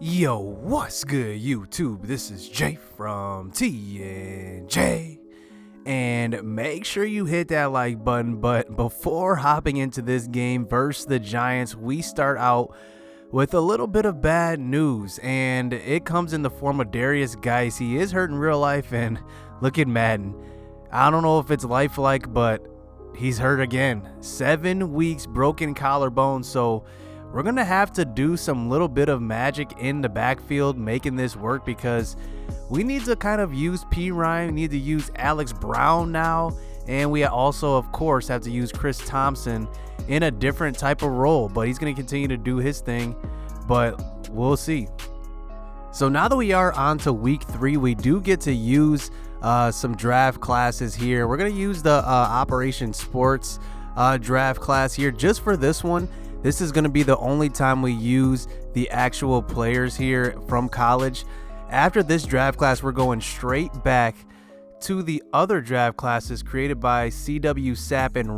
Yo, what's good, YouTube? This is Jay from T&J. And make sure you hit that like button. But before hopping into this game versus the Giants, we start out with a little bit of bad news. And it comes in the form of Darius Geis. He is hurt in real life. And look at Madden. I don't know if it's lifelike, but he's hurt again. 7 weeks, broken collarbone. So we're going to have to do some little bit of magic in the backfield making this work, because we need to kind of use P. Ryan, need to use Alex Brown now, and we also, of course, have to use Chris Thompson in a different type of role, but he's going to continue to do his thing, but we'll see. So now that we are on to week 3, we do get to use some draft classes here. We're going to use the Operation Sports draft class here just for this one. This is going to be the only time we use the actual players here from college. After this draft class, we're going straight back to the other draft classes created by CWsapp And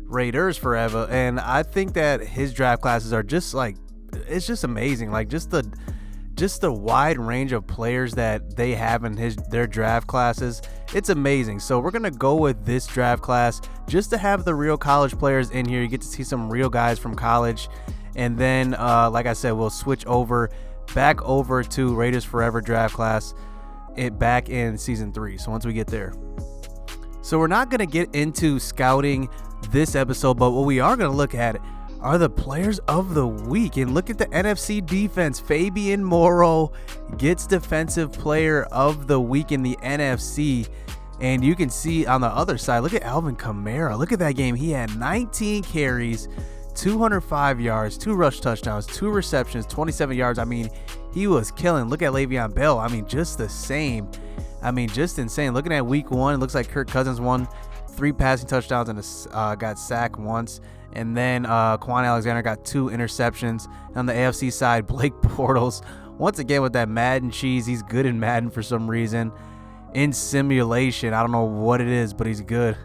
Raider4eva. And I think that his draft classes are just like, it's just amazing. Like just the wide range of players that they have in their draft classes. It's amazing. So we're going to go with this draft class just to have the real college players in here. You get to see some real guys from college. And then, like I said, we'll switch back over to Raiders Forever draft class back in season 3. So once we get there. So we're not going to get into scouting this episode, but what we are going to look at are the players of the week. And look at the NFC defense. Fabian Moreau gets defensive player of the week in the NFC. And you can see on the other side, look at Alvin Kamara. Look at that game. He had 19 carries, 205 yards, 2 rush touchdowns, 2 receptions, 27 yards. I mean, he was killing. Look at Le'Veon Bell. I mean, just the same. I mean, just insane. Looking at week 1, it looks like Kirk Cousins won 3 passing touchdowns and got sacked once. And then Quan Alexander got 2 interceptions. On the AFC side, Blake Bortles, once again with that Madden cheese. He's good in Madden for some reason. In simulation, I don't know what it is, but he's good.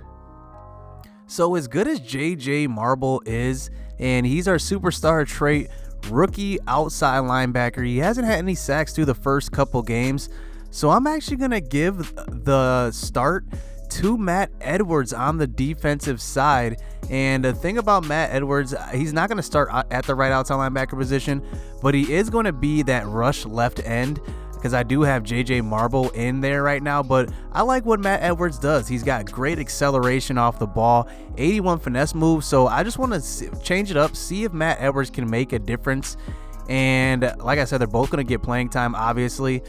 So as good as JJ Marble is, and he's our superstar trait rookie outside linebacker, he hasn't had any sacks through the first couple games. So I'm actually going to give the start to Matt Edwards on the defensive side. And the thing about Matt Edwards, he's not going to start at the right outside linebacker position, but he is going to be that rush left end, because I do have JJ Marble in there right now. But I like what Matt Edwards does. He's got great acceleration off the ball, 81 finesse moves. So I just want to change it up, see if Matt Edwards can make a difference. And like I said, they're both going to get playing time, obviously,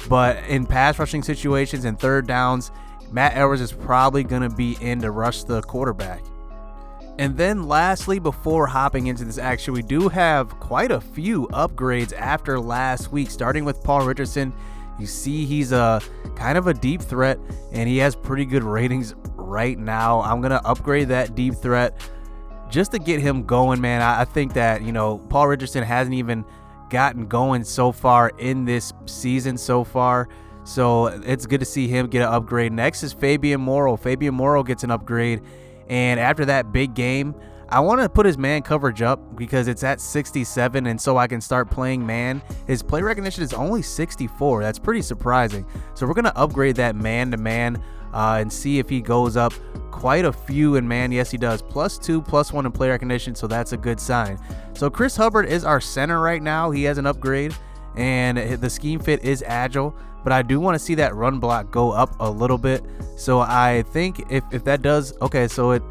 but in pass rushing situations and third downs, Matt Edwards is probably going to be in to rush the quarterback. And then lastly, before hopping into this action, we do have quite a few upgrades after last week, starting with Paul Richardson. You see he's a kind of a deep threat, and he has pretty good ratings right now. I'm going to upgrade that deep threat just to get him going, man. I think that, Paul Richardson hasn't even gotten going so far in this season so far. So it's good to see him get an upgrade. Next is Fabian Moreau. Fabian Moreau gets an upgrade. And after that big game, I want to put his man coverage up because it's at 67, and so I can start playing man. His play recognition is only 64. That's pretty surprising. So we're going to upgrade that man-to-man and see if he goes up quite a few in man. Yes, he does. +2, +1 in play recognition, so that's a good sign. So Chris Hubbard is our center right now. He has an upgrade, and the scheme fit is agile. But I do want to see that run block go up a little bit. So I think if that does, okay, so it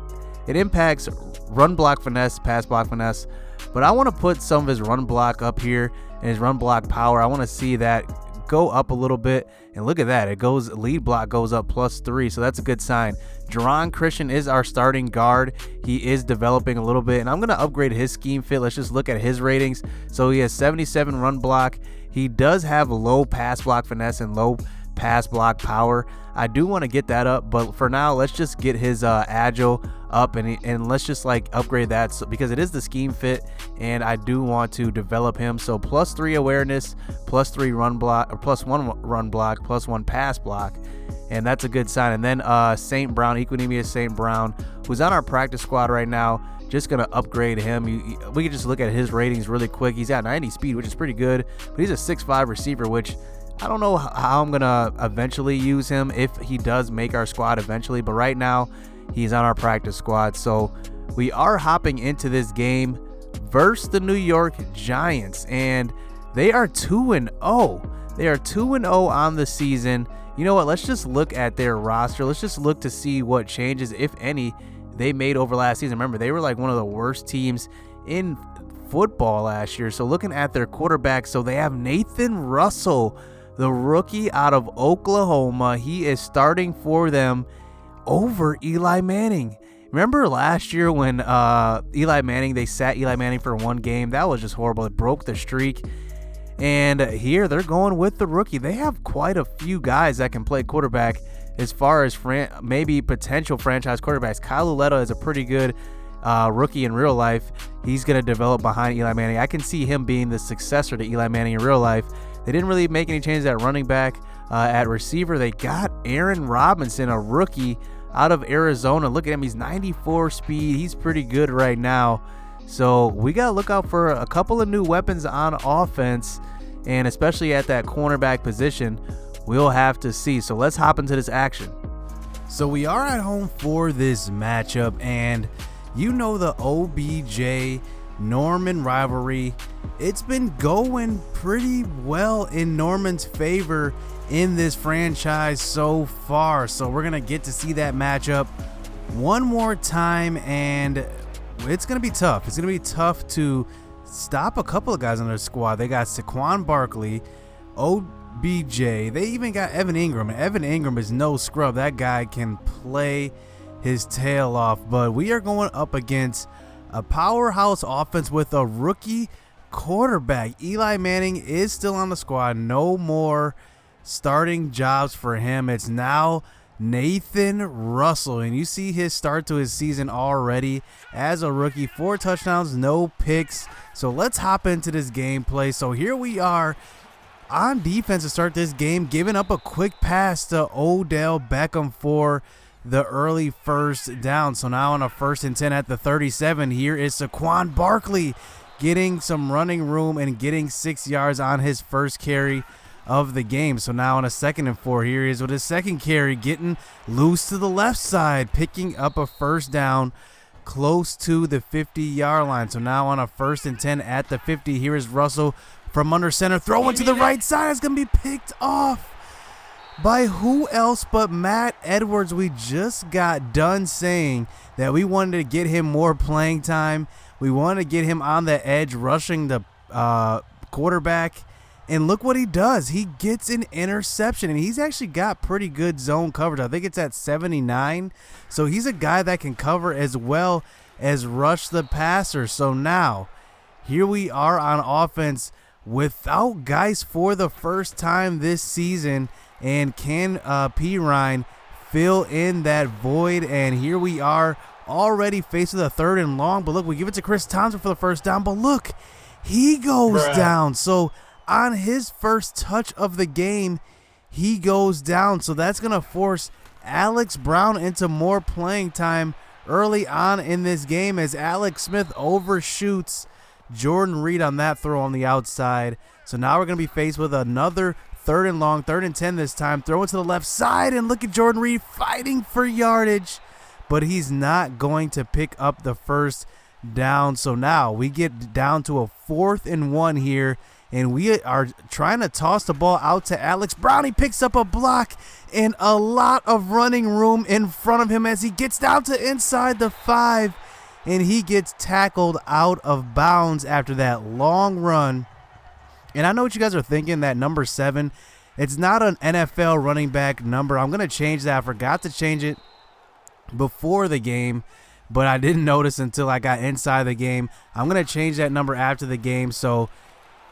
impacts run block finesse, pass block finesse. But I want to put some of his run block up here and his run block power. I want to see that go up a little bit. And look at that. Lead block goes up +3. So that's a good sign. Jerron Christian is our starting guard. He is developing a little bit. And I'm going to upgrade his scheme fit. Let's just look at his ratings. So he has 77 run block. He does have low pass block finesse and low pass block power. I do want to get that up, but for now, let's just get his agile up and let's just upgrade that because it is the scheme fit, and I do want to develop him. So +3 awareness, +3 run block, or +1 run block, +1 pass block, and that's a good sign. And then St. Brown, Equinemius St. Brown, who's on our practice squad right now, just going to upgrade him. We can just look at his ratings really quick. He's at 90 speed, which is pretty good, but he's a 6'5 receiver, which I don't know how I'm going to eventually use him if he does make our squad eventually, but right now he's on our practice squad. So we are hopping into this game versus the New York Giants, and they are 2-0. They are 2-0 on the season. You know what? Let's just look at their roster. Let's just look to see what changes, if any, they made over last season. Remember, they were like one of the worst teams in football last year. So looking at their quarterback, so they have Nathan Russell, the rookie out of Oklahoma. He is starting for them over Eli Manning. Remember last year when they sat Eli Manning for one game? That was just horrible. It broke the streak. And here they're going with the rookie. They have quite a few guys that can play quarterback as far as maybe potential franchise quarterbacks. Kyle Uletta is a pretty good rookie in real life. He's going to develop behind Eli Manning. I can see him being the successor to Eli Manning in real life. They didn't really make any changes at running back. At receiver, they got Aaron Robinson, a rookie out of Arizona. Look at him. He's 94 speed. He's pretty good right now. So we got to look out for a couple of new weapons on offense, and especially at that cornerback position, we'll have to see. So let's hop into this action. So we are at home for this matchup, and you know the OBJ Norman rivalry. It's been going pretty well in Norman's favor in this franchise so far. So we're going to get to see that matchup one more time, and it's going to be tough. It's going to be tough to stop a couple of guys on their squad. They got Saquon Barkley, OBJ. They even got Evan Ingram. And Evan Ingram is no scrub. That guy can play his tail off. But we are going up against a powerhouse offense with a rookie quarterback. Eli Manning is still on the squad. No more starting jobs for him. It's now Nathan Russell, and you see his start to his season already as a rookie. 4 touchdowns, no picks. So let's hop into this gameplay. So here we are on defense to start this game, giving up a quick pass to Odell Beckham for the early first down. So now on a 1st and 10 at the 37, here is Saquon Barkley getting some running room and getting 6 yards on his first carry of the game. So now on a 2nd and 4, here he is with his second carry, getting loose to the left side, picking up a first down close to the 50-yard line. So now on a 1st and 10 at the 50, here is Russell from under center, throwing to the right side. It's going to be picked off by who else but Matt Edwards. We just got done saying that we wanted to get him more playing time. We wanted to get him on the edge, rushing the quarterback. And look what he does. He gets an interception, and he's actually got pretty good zone coverage. I think it's at 79. So he's a guy that can cover as well as rush the passer. So now, here we are on offense without Geis for the first time this season. And can Pirine fill in that void? And here we are already facing the 3rd and long. But look, we give it to Chris Thompson for the first down. But look, he goes down. So on his first touch of the game, he goes down. So that's going to force Alex Brown into more playing time early on in this game as Alex Smith overshoots Jordan Reed on that throw on the outside. So now we're going to be faced with another 3rd and long, 3rd and 10 this time. Throw it to the left side, and look at Jordan Reed fighting for yardage, but he's not going to pick up the first down. So now we get down to a 4th and 1 here, and we are trying to toss the ball out to Alex Brown. He picks up a block and a lot of running room in front of him as he gets down to inside the 5, and he gets tackled out of bounds after that long run. And I know what you guys are thinking, that number 7, it's not an NFL running back number. I'm going to change that. I forgot to change it before the game, but I didn't notice until I got inside the game. I'm going to change that number after the game. So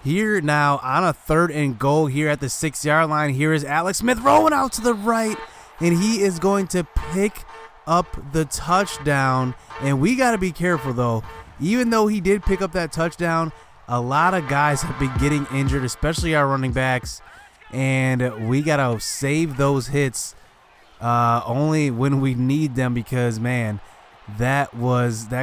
here now on a 3rd and goal here at the 6-yard line, here is Alex Smith rolling out to the right, and he is going to pick up the touchdown. And we got to be careful, though. Even though he did pick up that touchdown, a lot of guys have been getting injured, especially our running backs, and we got to save those hits only when we need them, because man, that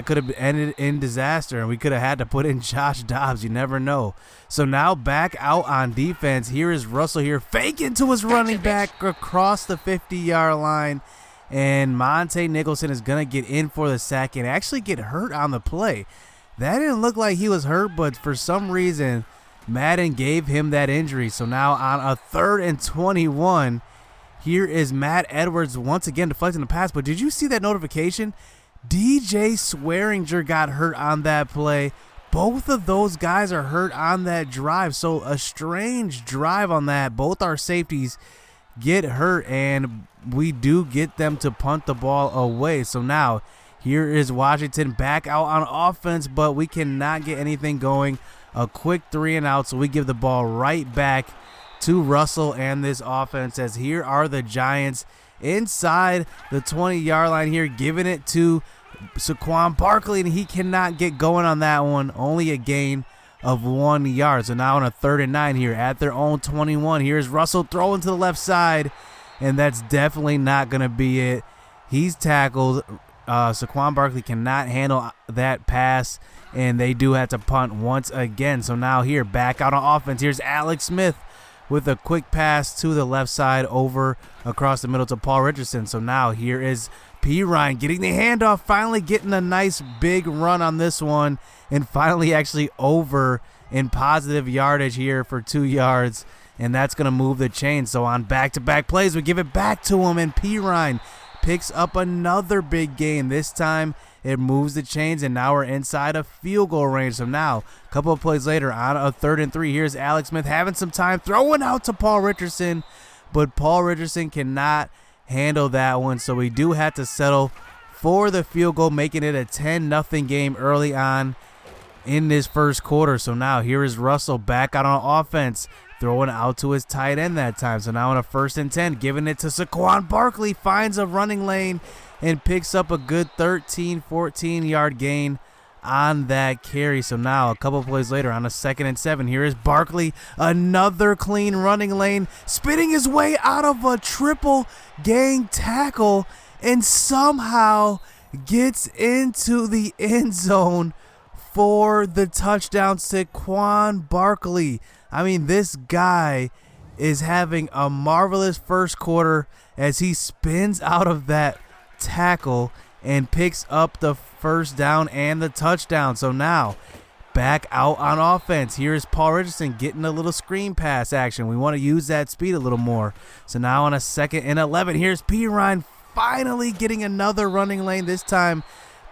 could have ended in disaster, and we could have had to put in Josh Dobbs. You never know. So now back out on defense. Here is Russell here faking to his running back across the 50-yard line, and Monte Nicholson is gonna get in for the sack and actually get hurt on the play. That didn't look like he was hurt, but for some reason Madden gave him that injury. So now on a 3rd and 21, here is Matt Edwards once again deflecting the pass. But did you see that notification? DJ Swearinger got hurt on that play. Both of those guys are hurt on that drive. So a strange drive on that. Both our safeties get hurt, and we do get them to punt the ball away. So now here is Washington back out on offense, but we cannot get anything going. A quick 3 and out, so we give the ball right back to Russell and this offense, as here are the Giants inside the 20-yard line here, giving it to Saquon Barkley, and he cannot get going on that one. Only a gain of 1 yard. So now on a 3rd and 9 here at their own 21. Here's Russell throwing to the left side, and that's definitely not going to be it. He's tackled. Saquon Barkley cannot handle that pass, and they do have to punt once again. So now here, back out on offense. Here's Alex Smith with a quick pass to the left side over across the middle to Paul Richardson. So now here is P. Ryan getting the handoff, finally getting a nice big run on this one, and finally actually over in positive yardage here for 2 yards, and that's going to move the chain. So on back-to-back plays, we give it back to him, and P. Ryan picks up another big gain. This time it moves the chains, and now we're inside of field goal range. So now a couple of plays later on a 3rd and 3, here's Alex Smith having some time, throwing out to Paul Richardson, but Paul Richardson cannot handle that one. So we do have to settle for the field goal, making it a 10-0 game early on in this first quarter. So now here is Russell back out on offense, throwing out to his tight end that time. So now on a 1st and 10, giving it to Saquon Barkley, finds a running lane and picks up a good 13-14 yard gain on that carry. So now a couple plays later on a 2nd and 7, here is Barkley, another clean running lane, spinning his way out of a triple gang tackle, and somehow gets into the end zone for the touchdown. Saquon Barkley, I mean, this guy is having a marvelous first quarter as he spins out of that tackle and picks up the first down and the touchdown. So now back out on offense. Here's Paul Richardson getting a little screen pass action. We want to use that speed a little more. So now on a 2nd and 11, here's P. Ryan finally getting another running lane, this time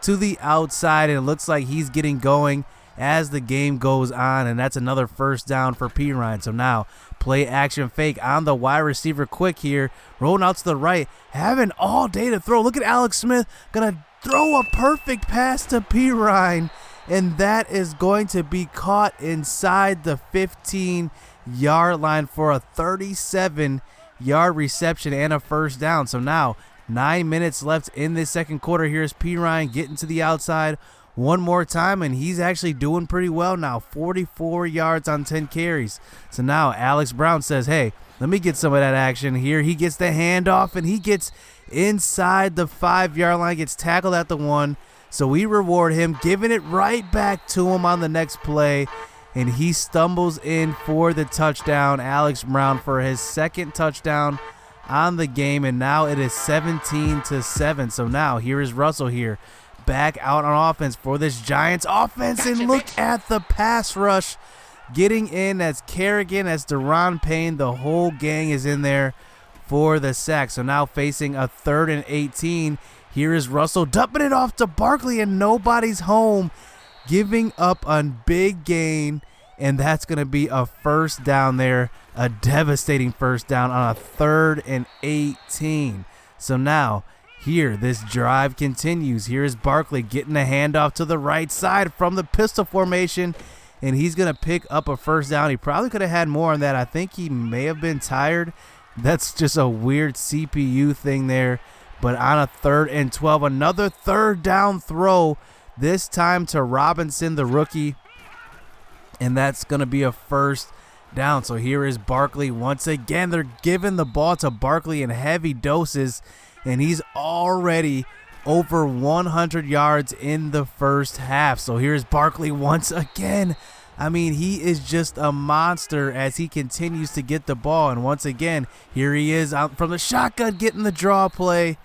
to the outside, and it looks like he's getting going as the game goes on, and that's another first down for P. Ryan. So now play action fake on the wide receiver quick here, rolling out to the right, having all day to throw. Look at Alex Smith, gonna throw a perfect pass to P. Ryan, and that is going to be caught inside the 15-yard line for a 37-yard reception and a first down. So now 9 minutes left in this second quarter. Here's P. Ryan getting to the outside one more time, and he's actually doing pretty well now, 44 yards on 10 carries. So now Alex Brown says, hey, let me get some of that action here. He gets the handoff, and he gets inside the 5-yard line, gets tackled at the 1. So we reward him, giving it right back to him on the next play, and he stumbles in for the touchdown. Alex Brown for his 2nd touchdown on the game, and now it is 17-7. So now here is Russell here, back out on offense for this Giants offense, and look at the pass rush getting in. That's Kerrigan, that's Deron Payne, the whole gang is in there for the sack. So now facing a 3rd and 18, here is Russell dumping it off to Barkley, and nobody's home, giving up a big gain, and that's going to be a first down there, a devastating first down on a 3rd and 18. So now here, this drive continues. Here is Barkley getting a handoff to the right side from the pistol formation, and he's going to pick up a first down. He probably could have had more on that. I think he may have been tired. That's just a weird CPU thing there. But on a 3rd and 12, another 3rd down throw, this time to Robinson, the rookie, and that's going to be a first down. So here is Barkley once again. They're giving the ball to Barkley in heavy doses, and he's already over 100 yards in the first half. So here's Barkley once again. I mean, he is just a monster as he continues to get the ball. And once again, here he is out from the shotgun getting the draw play.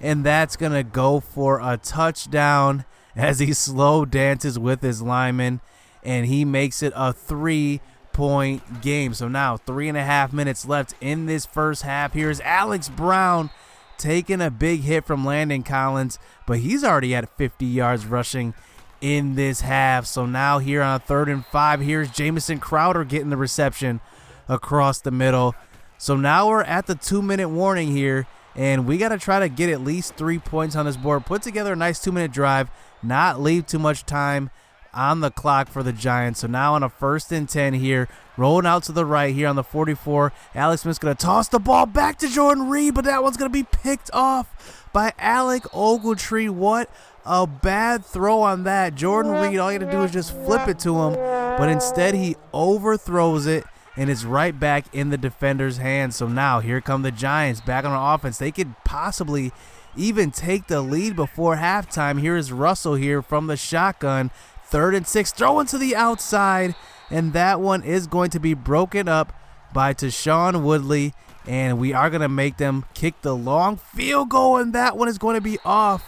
And that's going to go for a touchdown as he slow dances with his lineman. And he makes it a 3-point game. So now 3.5 minutes left in this first half. Here's Alex Brown taking a big hit from Landon Collins. But he's already at 50 yards rushing in this half. So now here on 3rd and 5, here's Jamison Crowder getting the reception across the middle. So now we're at the 2-minute warning here, and we got to try to get at least 3 points on this board, put together a nice 2-minute drive, not leave too much time on the clock for the Giants. So now on a 1st and 10 here, rolling out to the right here on the 44, Alex Smith's going to toss the ball back to Jordan Reed, but that one's going to be picked off by Alec Ogletree. What a bad throw on that. Jordan Reed, all you got to do is just flip it to him, but instead he overthrows it, and it's right back in the defender's hands. So now here come the Giants back on offense. They could possibly even take the lead before halftime. Here is Russell here from the shotgun. 3rd and 6, throwing to the outside, and that one is going to be broken up by Tashawn Woodley, and we are going to make them kick the long field goal, and that one is going to be off.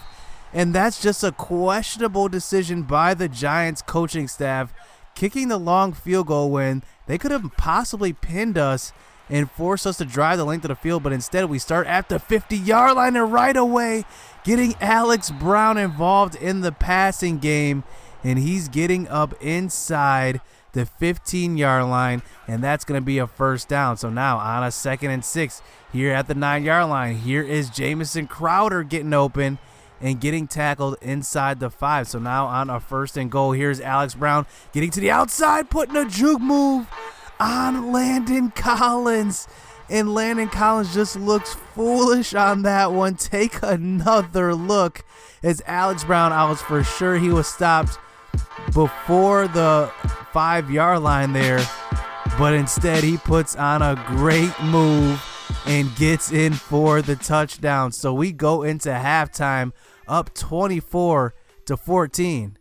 And that's just a questionable decision by the Giants coaching staff, kicking the long field goal when they could have possibly pinned us and forced us to drive the length of the field. But instead, we start at the 50-yard line, and right away getting Alex Brown involved in the passing game, and he's getting up inside the 15-yard line, and that's going to be a 1st down. So now on a 2nd and 6 here at the 9-yard line, here is Jamison Crowder getting open and getting tackled inside the 5. So now on a 1st and goal, here's Alex Brown getting to the outside, putting a juke move on Landon Collins. And Landon Collins just looks foolish on that one. Take another look as Alex Brown, I was for sure he was stopped before the 5-yard line there, but instead he puts on a great move and gets in for the touchdown. So we go into halftime up 24-14.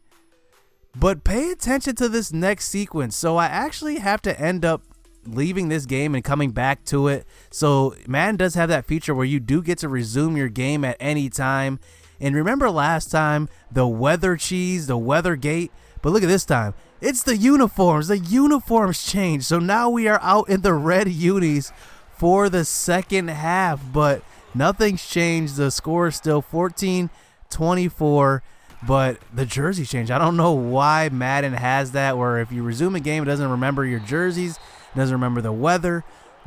But pay attention to this next sequence. So I actually have to end up leaving this game and coming back to it. So Madden does have that feature where you do get to resume your game at any time. And remember last time, the weather cheese, the weather gate, but look at this time. It's the uniforms. The uniforms changed. So now we are out in the red unis for the second half, but nothing's changed. The score is still 14-24, but the jersey changed. I don't know why Madden has that, where if you resume a game, it doesn't remember your jerseys, it doesn't remember the weather.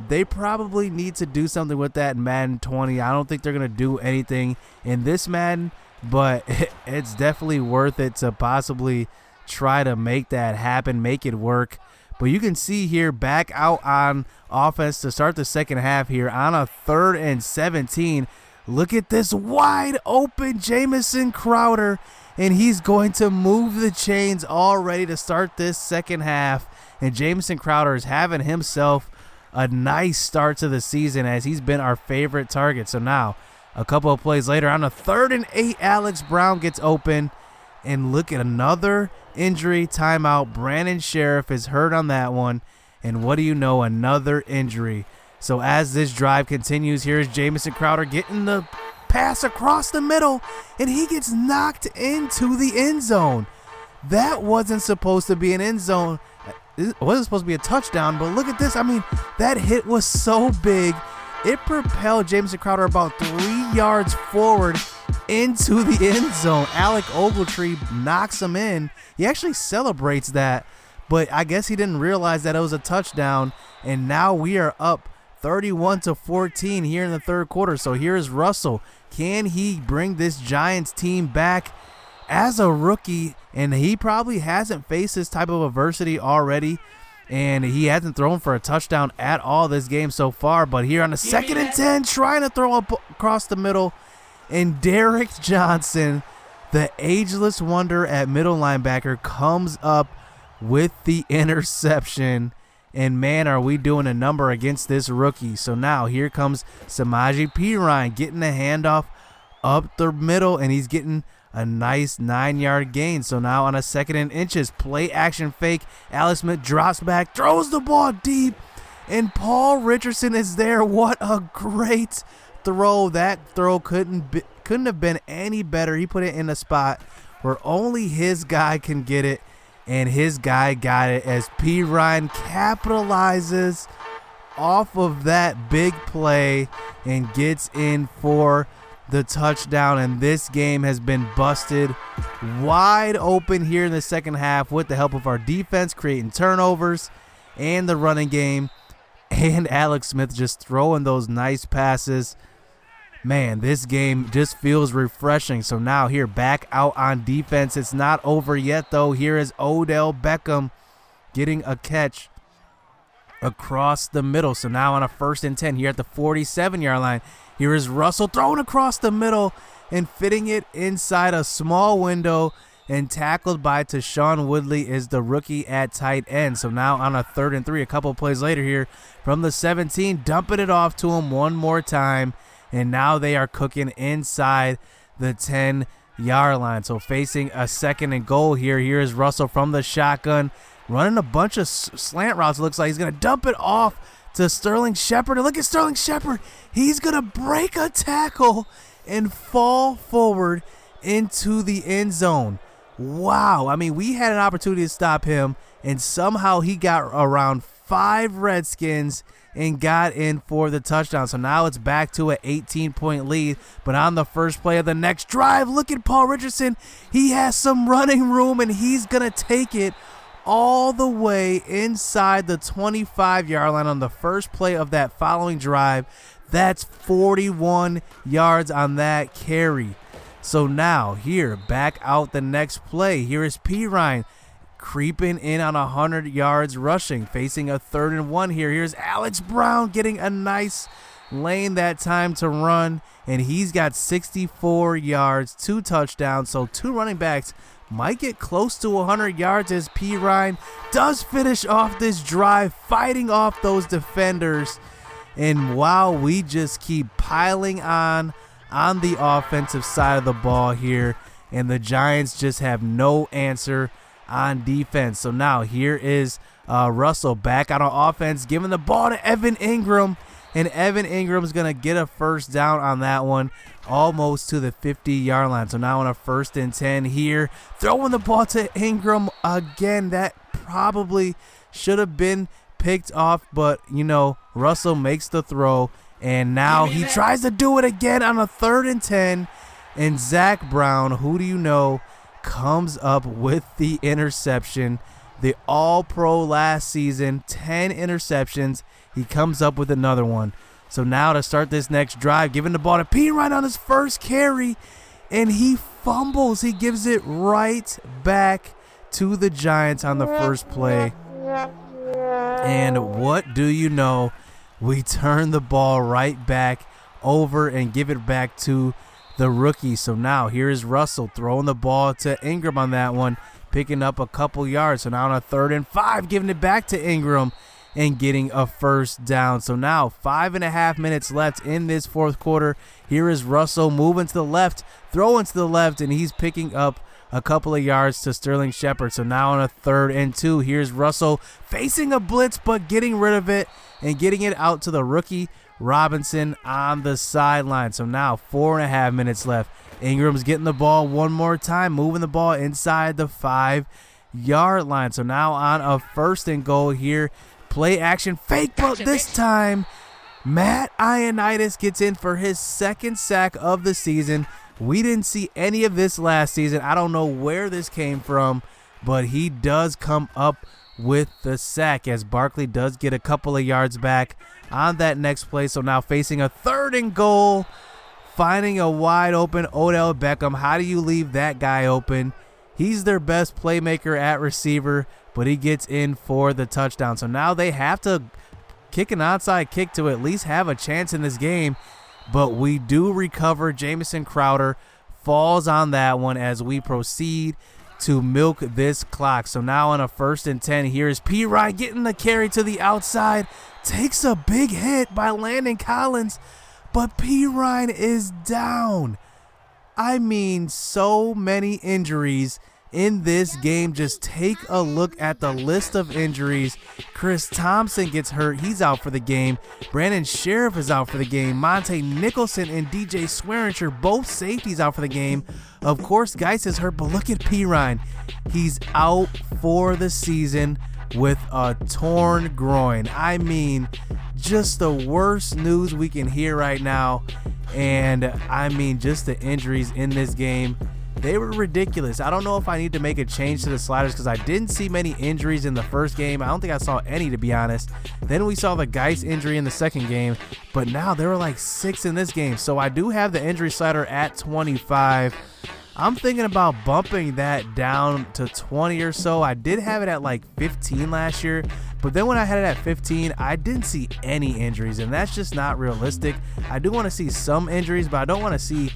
They probably need to do something with that in Madden 20. I don't think they're going to do anything in this Madden, but it's definitely worth it to possibly try to make that happen, make it work. But you can see here back out on offense to start the second half here on a 3rd and 17. Look at this wide open Jamison Crowder, and he's going to move the chains already to start this second half. And Jamison Crowder is having himself a nice start to the season as he's been our favorite target. So now a couple of plays later on a 3rd and 8, Alex Brown gets open, and look at another injury timeout. Brandon Sheriff is hurt on that one, and what do you know, another injury. So as this drive continues, here's Jamison Crowder getting the pass across the middle, and he gets knocked into the end zone. That wasn't supposed to be an end zone. It wasn't supposed to be a touchdown, but look at this. I mean, that hit was so big, it propelled Jamison Crowder about 3 yards forward into the end zone. Alec Ogletree knocks him in. He actually celebrates that, but I guess he didn't realize that it was a touchdown, and now we are up 31-14 here in the third quarter. So here's Russell. Can he bring this Giants team back as a rookie? And he probably hasn't faced this type of adversity already, and he hasn't thrown for a touchdown at all this game so far. But here on the 2nd and 10, trying to throw up across the middle, and Derek Johnson, the ageless wonder at middle linebacker, comes up with the interception. And man, are we doing a number against this rookie. So now here comes Samaje Perine getting the handoff up the middle, and he's getting a nice 9-yard gain. So now on a 2nd and inches, play action fake. Alex Smith drops back, throws the ball deep, and Paul Richardson is there. What a great throw. That throw couldn't have been any better. He put it in a spot where only his guy can get it, and his guy got it as Perine capitalizes off of that big play and gets in for the touchdown. And this game has been busted wide open here in the second half with the help of our defense creating turnovers and the running game, and Alex Smith just throwing those nice passes. Man, this game just feels refreshing. So now here back out on defense. It's not over yet though. Here is Odell Beckham getting a catch across the middle. So now on a 1st and 10 here at the 47-yard line. Here is Russell throwing across the middle and fitting it inside a small window, and tackled by Tashawn Woodley is the rookie at tight end. So now on a 3rd and 3, a couple plays later here from the 17, dumping it off to him one more time. And now they are cooking inside the 10-yard line. So facing a 2nd and goal here. Here is Russell from the shotgun, running a bunch of slant routes. Looks like he's going to dump it off to Sterling Shepard. And look at Sterling Shepard. He's going to break a tackle and fall forward into the end zone. Wow. I mean, we had an opportunity to stop him, and somehow he got around 5 Redskins and got in for the touchdown. So now it's back to an 18-point lead. But on the first play of the next drive, look at Paul Richardson. He has some running room, and he's going to take it all the way inside the 25-yard line on the first play of that following drive. That's 41 yards on that carry. So now here, back out the next play. Here is Perine creeping in on 100 yards rushing, facing a 3rd and 1 here. Here's Alex Brown getting a nice lane that time to run, and he's got 64 yards, 2 touchdowns. So 2 running backs might get close to 100 yards as Perine does finish off this drive, fighting off those defenders. And wow, we just keep piling on the offensive side of the ball here, and the Giants just have no answer on defense. So now here is Russell back out on offense, giving the ball to Evan Ingram, and Evan Ingram's going to get a first down on that one, almost to the 50-yard line. So now on a 1st and 10 here, throwing the ball to Ingram again. That probably should have been picked off, but you know, Russell makes the throw, and now he tries to do it again on a 3rd and 10, and Zach Brown, who do you know, comes up with the interception. The All-Pro last season, 10 interceptions. He comes up with another one. So now to start this next drive, giving the ball to Perine on his first carry, and he fumbles. He gives it right back to the Giants on the first play. And what do you know? We turn the ball right back over and give it back to the rookie. So now here is Russell throwing the ball to Ingram on that one, picking up a couple yards. So now on a 3rd and 5, giving it back to Ingram and getting a first down. So now 5.5 minutes left in this 4th quarter. Here is Russell moving to the left, throwing to the left, and he's picking up a couple of yards to Sterling Shepard. So now on a 3rd and 2, here's Russell facing a blitz but getting rid of it and getting it out to the rookie Robinson on the sideline. So now 4.5 minutes left. Ingram's getting the ball one more time, moving the ball inside the 5-yard line. So now on a 1st and goal here, play action fake, but this time Matt Ioannidis gets in for his 2nd sack of the season. We didn't see any of this last season. I don't know where this came from, but he does come up with the sack as Barkley does get a couple of yards back on that next play. So now facing a 3rd and goal, finding a wide open Odell Beckham. How do you leave that guy open? He's their best playmaker at receiver, but he gets in for the touchdown. So now they have to kick an onside kick to at least have a chance in this game, but we do recover. Jamison Crowder falls on that one as we proceed to milk this clock. So now on a 1st and 10, here's Perine getting the carry to the outside. Takes a big hit by Landon Collins, but Perine is down. I mean, so many injuries in this game. Just take a look at the list of injuries. Chris Thompson gets hurt. He's out for the game. Brandon Sheriff is out for the game. Monte Nicholson and DJ Swearinger, both safeties, out for the game. Of course, Geis is hurt, but look at Perine. He's out for the season with a torn groin. I mean, just the worst news we can hear right now. And I mean, just the injuries in this game, they were ridiculous. I don't know if I need to make a change to the sliders because I didn't see many injuries in the first game. I don't think I saw any, to be honest. Then we saw the Geis injury in the second game, but now there were like 6 in this game. So I do have the injury slider at 25. I'm thinking about bumping that down to 20 or so. I did have it at like 15 last year, but then when I had it at 15, I didn't see any injuries, and that's just not realistic. I do want to see some injuries, but I don't want to see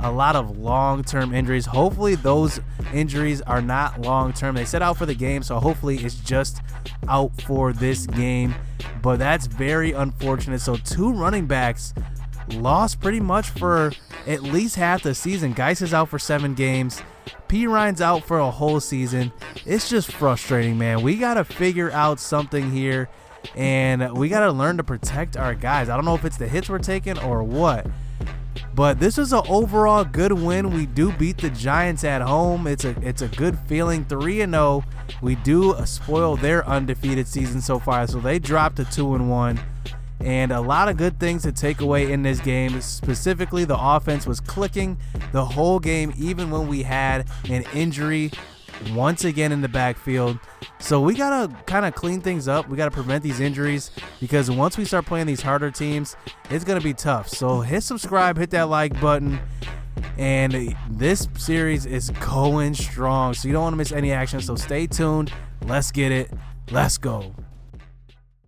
a lot of long-term injuries. Hopefully those injuries are not long-term. They said out for the game, so hopefully it's just out for this game, but that's very unfortunate. So 2 running backs lost pretty much for at least half the season. Geis is out for 7 games. Perine's out for a whole season. It's just frustrating, man. We got to figure out something here, and we got to learn to protect our guys. I don't know if it's the hits we're taking or what, but this is an overall good win. We do beat the Giants at home. It's a good feeling. 3-0. We do spoil their undefeated season so far, so they dropped to 2-1. And a lot of good things to take away in this game. Specifically, the offense was clicking the whole game, even when we had an injury once again in the backfield. So we got to kind of clean things up. We got to prevent these injuries, because once we start playing these harder teams, it's going to be tough. So hit subscribe, hit that like button. And this series is going strong, so you don't want to miss any action. So stay tuned. Let's get it. Let's go.